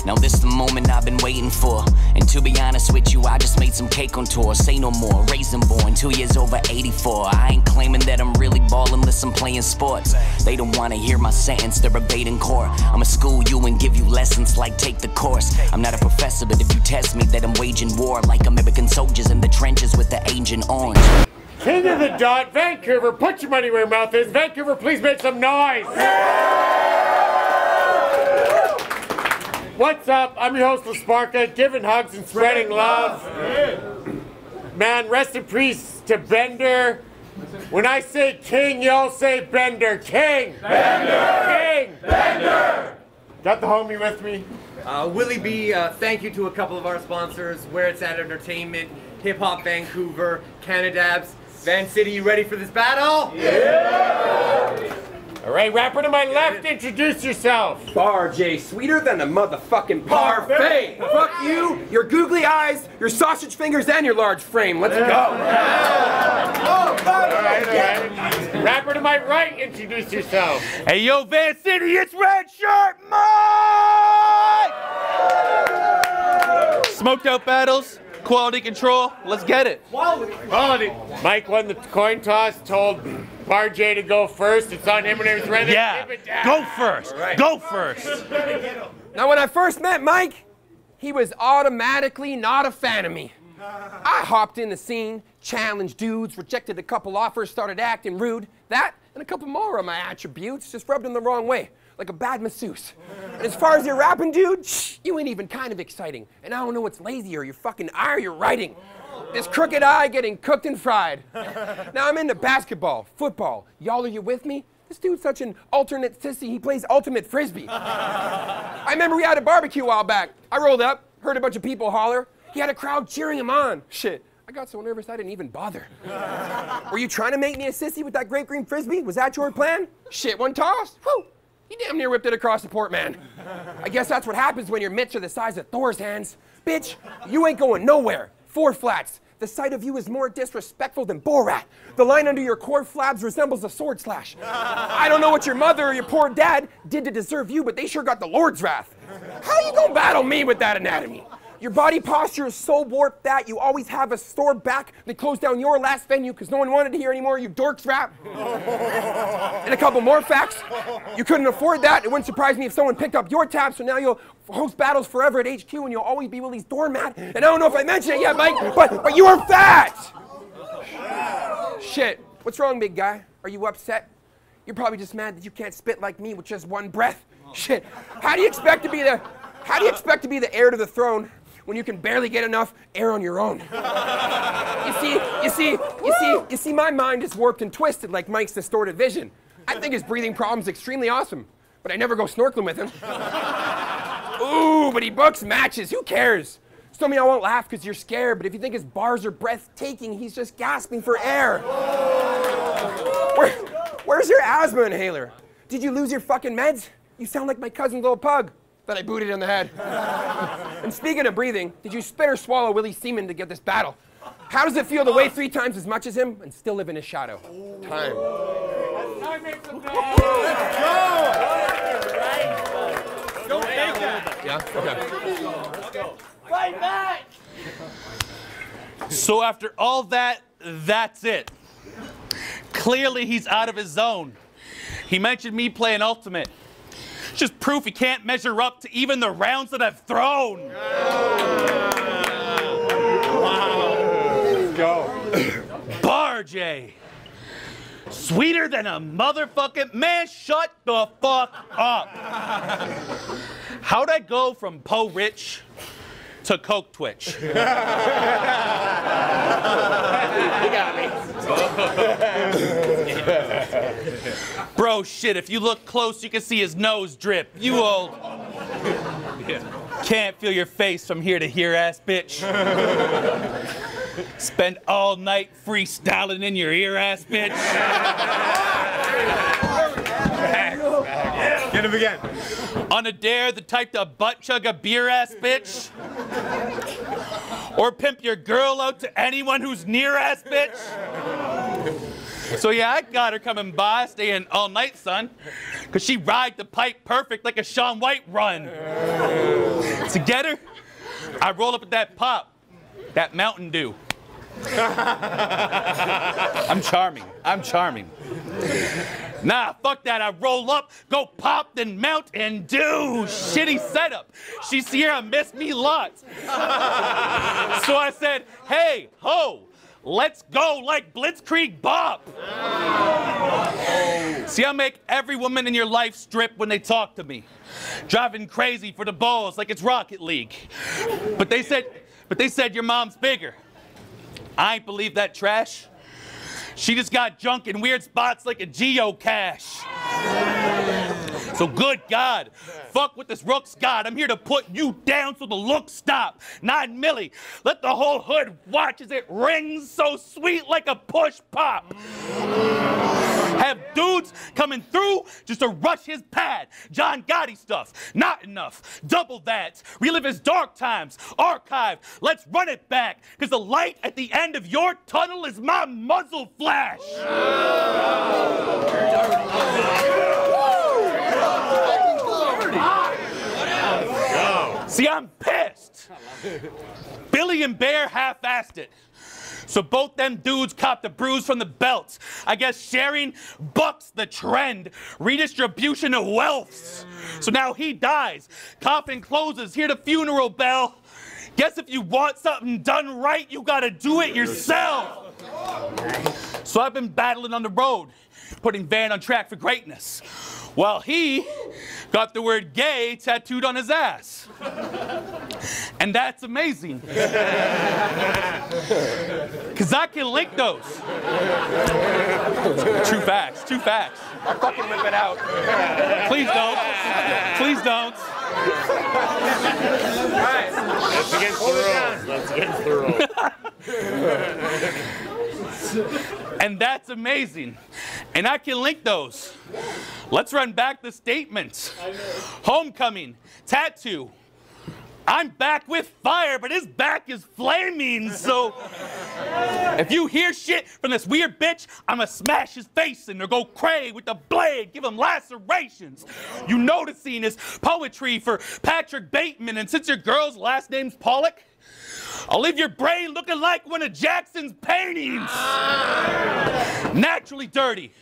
Now this the moment I've been waiting for. And to be honest with you, I just made some cake on tour. Say no more, raisin born, 2 years over 84. I ain't claiming that I'm really ballin' unless I'm playing sports. They don't wanna hear my sentence, they're evading court. I'ma school you and give you lessons like take the course. I'm not a professor, but if you test me, that I'm waging war like American soldiers in the trenches with the Agent Orange. King of the Dot, Vancouver, put your money where your mouth is. Vancouver, please make some noise. What's up? I'm your host, Sparka, giving hugs and spreading love. Man, rest in peace to Bender. When I say king, y'all say Bender. King! Bender! King! Bender! Got the homie with me? Willie B, thank you to a couple of our sponsors, Where It's At Entertainment, Hip Hop Vancouver, Canadabs. Van City, you ready for this battle? Yeah! All right, rapper to my left, introduce yourself. Bar J, sweeter than a motherfucking parfait. Fuck you, your googly eyes, your sausage fingers, and your large frame. Let's go. All right. Rapper to my right, introduce yourself. Hey, yo, Van City, it's Red Shirt Mike! Smoked out battles, quality control, let's get it. Quality. Mike won the coin toss, told Bar J to go first. It's on him and he's ready. Yeah, go first, go first. Now, when I first met Mike, he was automatically not a fan of me. I hopped in the scene, challenged dudes, rejected a couple offers, started acting rude. That and a couple more of my attributes just rubbed him the wrong way, like a bad masseuse. And as far as your rapping, dude, you ain't even kind of exciting. And I don't know what's lazier, your fucking eye or your writing. This crooked eye getting cooked and fried. Now I'm into basketball, football. Y'all, are you with me? This dude's such an alternate sissy, he plays ultimate frisbee. I remember we had a barbecue a while back. I rolled up, heard a bunch of people holler. He had a crowd cheering him on. Shit, I got so nervous I didn't even bother. Were you trying to make me a sissy with that great green frisbee? Was that your plan? Shit, one toss? Whew. He damn near whipped it across the port, man. I guess that's what happens when your mitts are the size of Thor's hands. Bitch, you ain't going nowhere. 4 flats. The sight of you is more disrespectful than Borat. The line under your core flabs resembles a sword slash. I don't know what your mother or your poor dad did to deserve you, but they sure got the Lord's wrath. How you gonna battle me with that anatomy? Your body posture is so warped that you always have a store back that closed down your last venue because no one wanted to hear any more of you dorks rap. And a couple more facts. You couldn't afford that. It wouldn't surprise me if someone picked up your tab, so now you'll host battles forever at HQ and you'll always be Willie's doormat. And I don't know if I mentioned it yet, Mike, but you are fat! Shit, what's wrong, big guy? Are you upset? You're probably just mad that you can't spit like me with just one breath. Shit, how do you expect to be the heir to the throne when you can barely get enough air on your own? You see, my mind is warped and twisted like Mike's distorted vision. I think his breathing problem's extremely awesome, but I never go snorkeling with him. Ooh, but he books matches, who cares? Still mean I won't laugh because you're scared, but if you think his bars are breathtaking, he's just gasping for air. Where's your asthma inhaler? Did you lose your fucking meds? You sound like my cousin's little pug that I booted in the head. And speaking of breathing, did you spit or swallow Willie's semen to get this battle? How does it feel to weigh 3 times as much as him and still live in his shadow? Time. Don't take that. Yeah? Okay. Fight back! So after all that, that's it. Clearly he's out of his zone. He mentioned me playing Ultimate. Just proof he can't measure up to even the rounds that I've thrown. Wow. Let's go. Bar J. Sweeter than a motherfucking man, shut the fuck up. How'd I go from Poe Rich to Coke Twitch? You got me. Bro, shit, if you look close, you can see his nose drip. You old can't feel your face from here to here, ass bitch. Spend all night freestyling in your ear, ass bitch. Get him again. On a dare, the type to butt chug a beer, ass bitch. Or pimp your girl out to anyone who's near, ass bitch. So yeah, I got her coming by, staying all night, son. Cause she ride the pipe perfect like a Shaun White run. To get her, I roll up with that pop, that Mountain Dew. I'm charming. I'm charming. Nah, fuck that. I roll up, go pop, then Mountain Dew. Shitty setup. She Sierra missed me lots. So I said, hey, ho, let's go like Blitzkrieg Bop. See, I make every woman in your life strip when they talk to me. Driving crazy for the balls like it's Rocket League. But they said your mom's bigger. I ain't believe that trash. She just got junk in weird spots like a geocache. So good God, fuck with this Rook's God. I'm here to put you down so the looks stop. 9 milli, let the whole hood watch as it rings so sweet like a push pop. Have dudes coming through just to rush his pad. John Gotti stuff, not enough. Double that. Relive his dark times. Archive. Let's run it back. Because the light at the end of your tunnel is my muzzle flash. See, I'm pissed. Billy and Bear half-assed it. So both them dudes copped a bruise from the belts. I guess sharing bucks the trend. Redistribution of wealths. So now he dies. Coffin closes. Hear the funeral bell. Guess if you want something done right, you gotta do it yourself. So I've been battling on the road, putting Van on track for greatness. While he got the word gay tattooed on his ass. And that's amazing. Because I can link those. True facts, true facts. I'll fucking whip it out. Please don't. Please don't. All right. That's against the rules. That's against the rules. And that's amazing. And I can link those. Let's run back the statements. Homecoming, tattoo. I'm back with fire, but his back is flaming, so if you hear shit from this weird bitch, I'ma smash his face in or go cray with the blade, give him lacerations. You noticing his poetry for Patrick Bateman, and since your girl's last name's Pollock, I'll leave your brain looking like one of Jackson's paintings. Naturally dirty.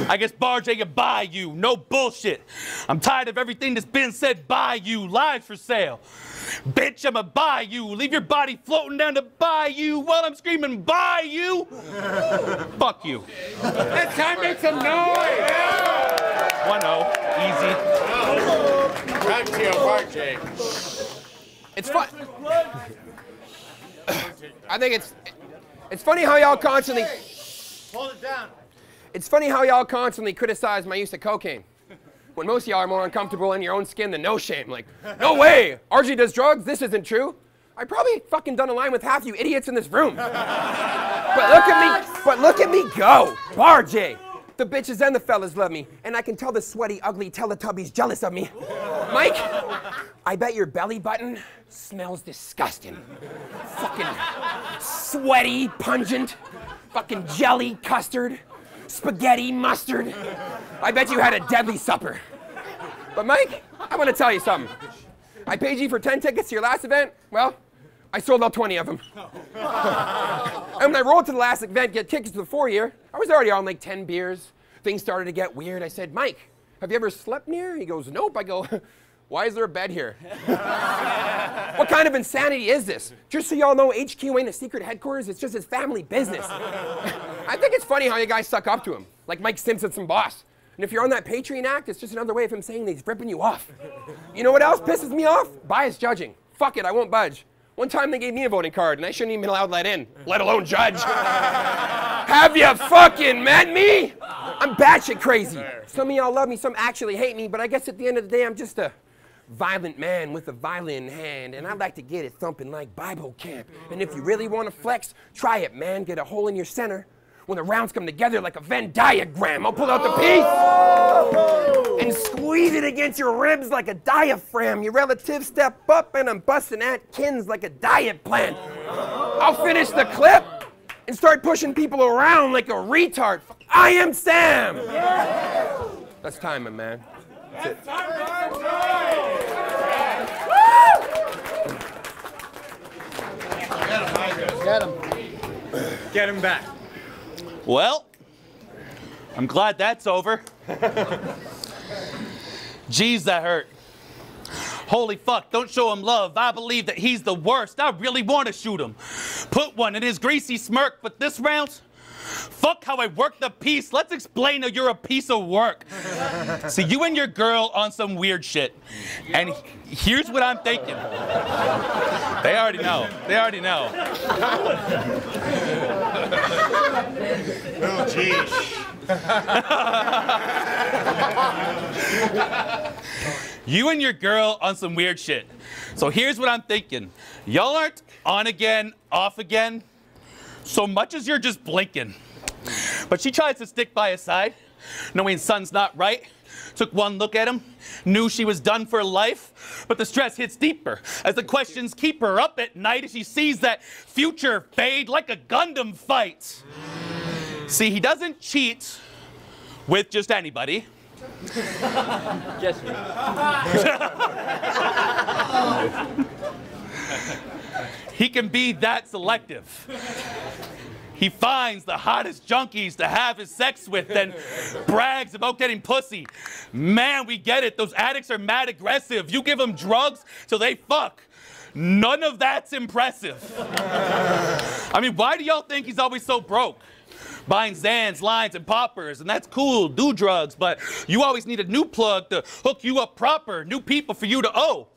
I guess Barjay could buy you. No bullshit. I'm tired of everything that's been said by you. Lives for sale. Bitch, I'ma buy you. Leave your body floating down the bayou while I'm screaming, buy you. Fuck you. It's time to make some noise. 1-0. Easy. Back to you, Barjay. It's fun. I think it's funny how y'all constantly. Hold it down. It's funny how y'all constantly criticize my use of cocaine, when most of y'all are more uncomfortable in your own skin than no shame. Like, no way, RG does drugs. This isn't true. I probably fucking done a line with half you idiots in this room. But look at me go, Barjay. The bitches and the fellas love me, and I can tell the sweaty, ugly Teletubbies jealous of me. Mike, I bet your belly button smells disgusting. Fucking sweaty, pungent, fucking jelly, custard, spaghetti, mustard. I bet you had a deadly supper. But Mike, I want to tell you something. I paid you for 10 tickets to your last event. Well, I sold out 20 of them. And when I rolled to the last event, get tickets to the 4-year, I was already on like 10 beers. Things started to get weird. I said, Mike, have you ever slept near? He goes, nope. I go, why is there a bed here? What kind of insanity is this? Just so y'all know, HQ ain't a secret headquarters. It's just his family business. I think it's funny how you guys suck up to him, like Mike Simpson's some boss. And if you're on that Patreon act, it's just another way of him saying that he's ripping you off. You know what else pisses me off? Biased judging. Fuck it, I won't budge. One time they gave me a voting card, and I shouldn't even been allowed let in, let alone judge. Have you fucking met me? I'm batshit crazy. Some of y'all love me, some actually hate me, but I guess at the end of the day, I'm just a violent man with a violin in hand, and I like to get it thumping like Bible camp. And if you really want to flex, try it, man. Get a hole in your center. When the rounds come together like a Venn diagram, I'll pull out the piece and squeeze it against your ribs like a diaphragm. Your relatives step up and I'm busting Atkins like a diet plan. I'll finish the clip and start pushing people around like a retard. I am Sam. That's time, my man. That's it. get him back. Well, I'm glad that's over. Jeez, that hurt. Holy fuck, don't show him love. I believe that he's the worst. I really want to shoot him. Put one in his greasy smirk, but this round, fuck how I work the piece. Let's explain how you're a piece of work. See, you and your girl on some weird shit. And here's what I'm thinking. They already know. They already know. Oh, geez. You and your girl on some weird shit. So here's what I'm thinking. Y'all aren't on again, off again, so much as you're just blinking. But she tries to stick by his side, knowing son's not right. Took one look at him, knew she was done for life, but the stress hits deeper as the questions keep her up at night as she sees that future fade like a Gundam fight. See, he doesn't cheat with just anybody. Just me. He can be that selective. He finds the hottest junkies to have his sex with and brags about getting pussy. Man, we get it. Those addicts are mad aggressive. You give them drugs so they fuck. None of that's impressive. I mean, why do y'all think he's always so broke? Buying Zans, lines, and poppers, and that's cool, do drugs, but you always need a new plug to hook you up proper, new people for you to owe.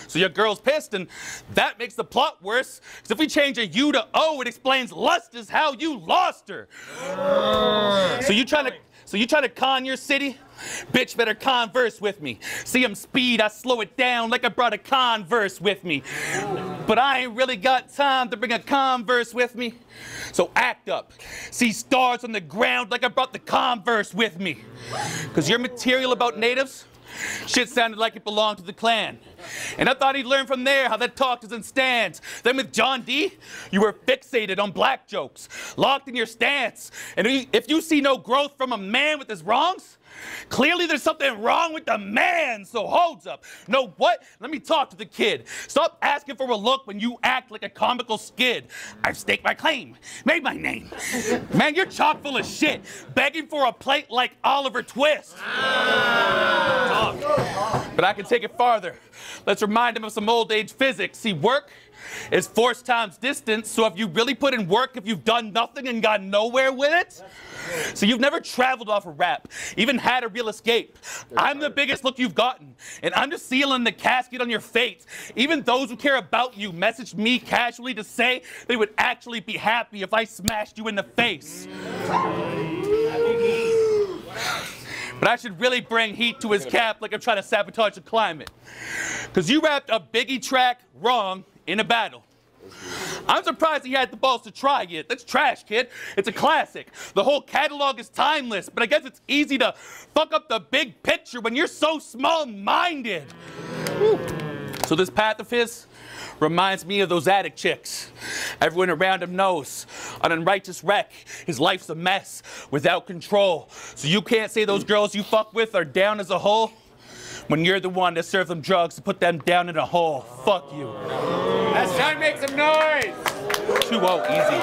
So your girl's pissed, and that makes the plot worse, because if we change a U to O, it explains lust is how you lost her. So you try to con your city? Bitch better converse with me. See him speed, I slow it down like I brought a Converse with me. But I ain't really got time to bring a Converse with me. So act up. See stars on the ground like I brought the Converse with me. Cause your material about natives, shit sounded like it belonged to the clan. And I thought he'd learn from there how that talk doesn't stand. Then with John D, you were fixated on black jokes, locked in your stance. And if you see no growth from a man with his wrongs, clearly there's something wrong with the man, so holds up. Know what? Let me talk to the kid. Stop asking for a look when you act like a comical skid. I've staked my claim, made my name. Man, you're chock full of shit, begging for a plate like Oliver Twist. But I can take it farther. Let's remind him of some old age physics. See, work is force times distance, so if you really put in work, if you've done nothing and got nowhere with it, so you've never traveled off a rap, even had a real escape. I'm the biggest look you've gotten, and I'm just sealing the casket on your fate. Even those who care about you messaged me casually to say they would actually be happy if I smashed you in the face. But I should really bring heat to his cap like I'm trying to sabotage the climate. Because you rapped a Biggie track wrong in a battle. I'm surprised he had the balls to try it. That's trash, kid. It's a classic. The whole catalog is timeless, but I guess it's easy to fuck up the big picture when you're so small-minded. So this path of his reminds me of those addict chicks. Everyone around him knows. An unrighteous wreck. His life's a mess without control. So you can't say those girls you fuck with are down as a whole when you're the one that served them drugs to put them down in a hole. Fuck you. That's time to make some noise. 2-0, easy.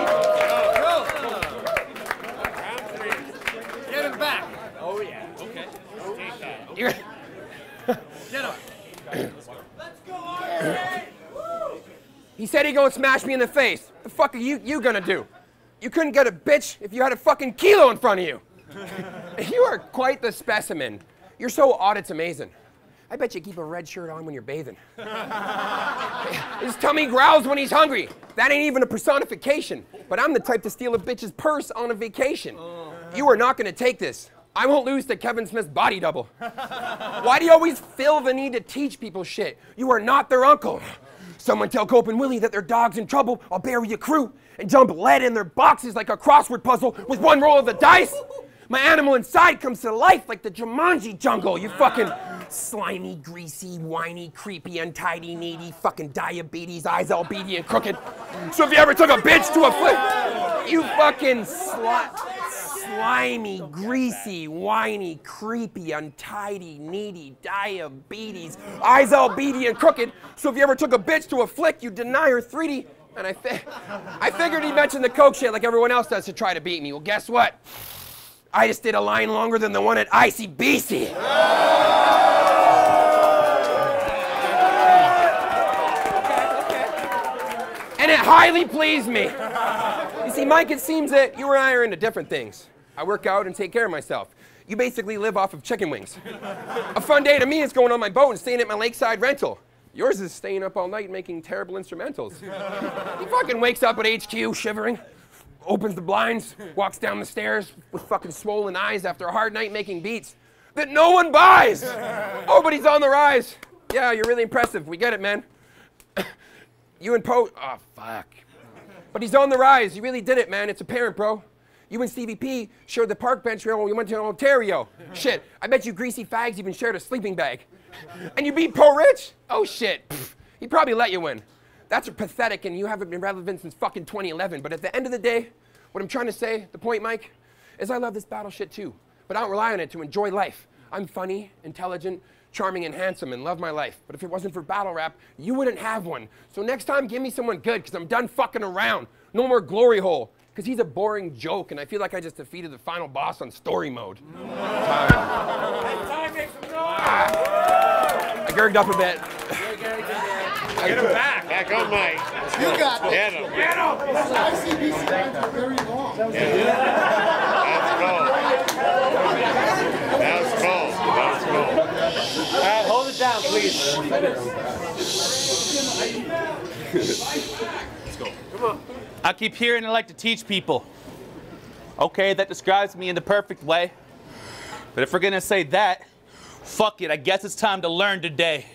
Get him back. Oh, yeah. Okay. Take that. Get him. Let's go, RJ! He said he'd go and smash me in the face. The fuck are you gonna do? You couldn't get a bitch if you had a fucking kilo in front of you. You are quite the specimen. You're so odd, it's amazing. I bet you keep a red shirt on when you're bathing. His tummy growls when he's hungry. That ain't even a personification. But I'm the type to steal a bitch's purse on a vacation. You are not gonna take this. I won't lose to Kevin Smith's body double. Why do you always feel the need to teach people shit? You are not their uncle. Someone tell Cope and Willie that their dog's in trouble. I'll bury your crew and dump lead in their boxes like a crossword puzzle with one roll of the dice. My animal inside comes to life like the Jumanji jungle. You fucking slimy, greasy, whiny, creepy, untidy, needy, fucking diabetes, eyes all beady and crooked. So if you ever took a bitch to a flip, you fucking slimy, greasy, whiny, creepy, untidy, needy, diabetes, eyes all beady and crooked. So if you ever took a bitch to a flick, you deny her 3D. And I figured he mentioned the coke shit like everyone else does to try to beat me. Well, guess what? I just did a line longer than the one at ICBC. And it highly pleased me. You see, Mike, it seems that you and I are into different things. I work out and take care of myself. You basically live off of chicken wings. A fun day to me is going on my boat and staying at my lakeside rental. Yours is staying up all night making terrible instrumentals. He fucking wakes up at HQ shivering, opens the blinds, walks down the stairs with fucking swollen eyes after a hard night making beats that no one buys. Oh, but he's on the rise. Yeah, you're really impressive. We get it, man. You and Poe, oh, fuck. But he's on the rise. You really did it, man. It's apparent, bro. You and Stevie P shared the park bench rail when we went to Ontario. Shit, I bet you greasy fags even shared a sleeping bag. And you beat Poe Rich? Oh, shit. He probably let you win. That's pathetic, and you haven't been relevant since fucking 2011. But at the end of the day, what I'm trying to say, the point, Mike, is I love this battle shit too. But I don't rely on it to enjoy life. I'm funny, intelligent, charming, and handsome, and love my life. But if it wasn't for battle rap, you wouldn't have one. So next time, give me someone good, because I'm done fucking around. No more glory hole, because he's a boring joke, and I feel like I just defeated the final boss on story mode. Time makes some noise. I gurged up a bit. Get him back. Back on Mike. You got it. Get him. Get him. ICBC lines are very long. That was cool. That was cool. All right, hold it down, please. Let's go. Come on. I keep hearing I like to teach people. Okay, that describes me in the perfect way. But if we're gonna say that, fuck it, I guess it's time to learn today.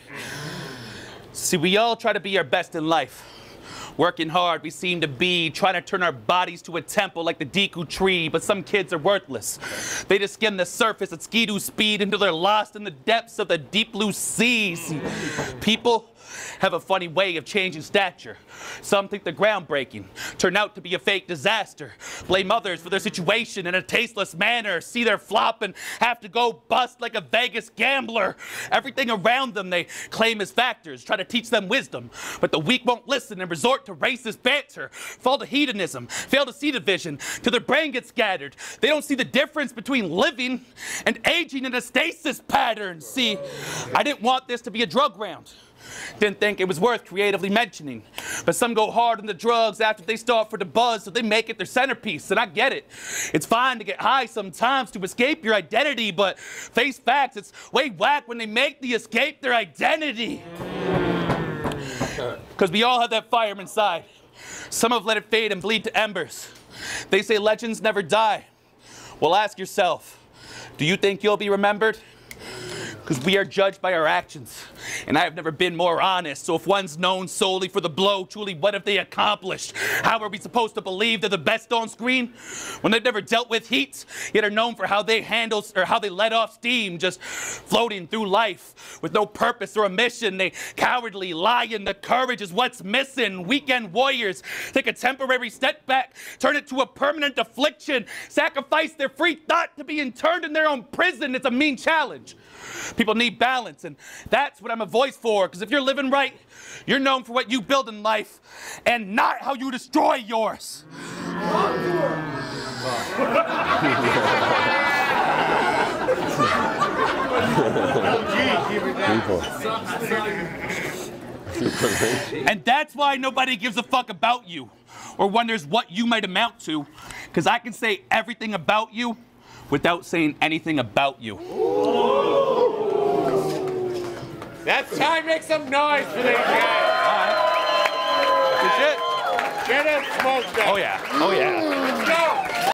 See, we all try to be our best in life. Working hard, we seem to be trying to turn our bodies to a temple like the Deku tree, but some kids are worthless. They just skim the surface at skidoo speed until they're lost in the depths of the deep blue seas. People have a funny way of changing stature. Some think they're groundbreaking, turn out to be a fake disaster, blame others for their situation in a tasteless manner, see their flop and have to go bust like a Vegas gambler. Everything around them they claim as factors, try to teach them wisdom, but the weak won't listen and resort to racist banter, fall to hedonism, fail to see the vision, till their brain gets scattered. They don't see the difference between living and aging in a stasis pattern. See, I didn't want this to be a drug round. Didn't think it was worth creatively mentioning. But some go hard on the drugs after they start for the buzz, so they make it their centerpiece, and I get it. It's fine to get high sometimes to escape your identity, but face facts, it's way whack when they make the escape their identity. Because we all have that fire inside. Some have let it fade and bleed to embers. They say legends never die. Well, ask yourself, do you think you'll be remembered? Because we are judged by our actions, and I have never been more honest. So if one's known solely for the blow, truly what have they accomplished? How are we supposed to believe they're the best on screen when they've never dealt with heat, yet are known for how they handle or how they let off steam, just floating through life with no purpose or a mission? They cowardly lie, and the courage is what's missing. Weekend warriors take a temporary step back, turn it to a permanent affliction, sacrifice their free thought to be interned in their own prison. It's a mean challenge. People need balance, and that's what I'm a voice for, because if you're living right, you're known for what you build in life and not how you destroy yours. And that's why nobody gives a fuck about you or wonders what you might amount to, because I can say everything about you without saying anything about you. That's time. Make some noise for these guys. Good shit. Get him smoked up. Oh yeah. Oh yeah. Let's go.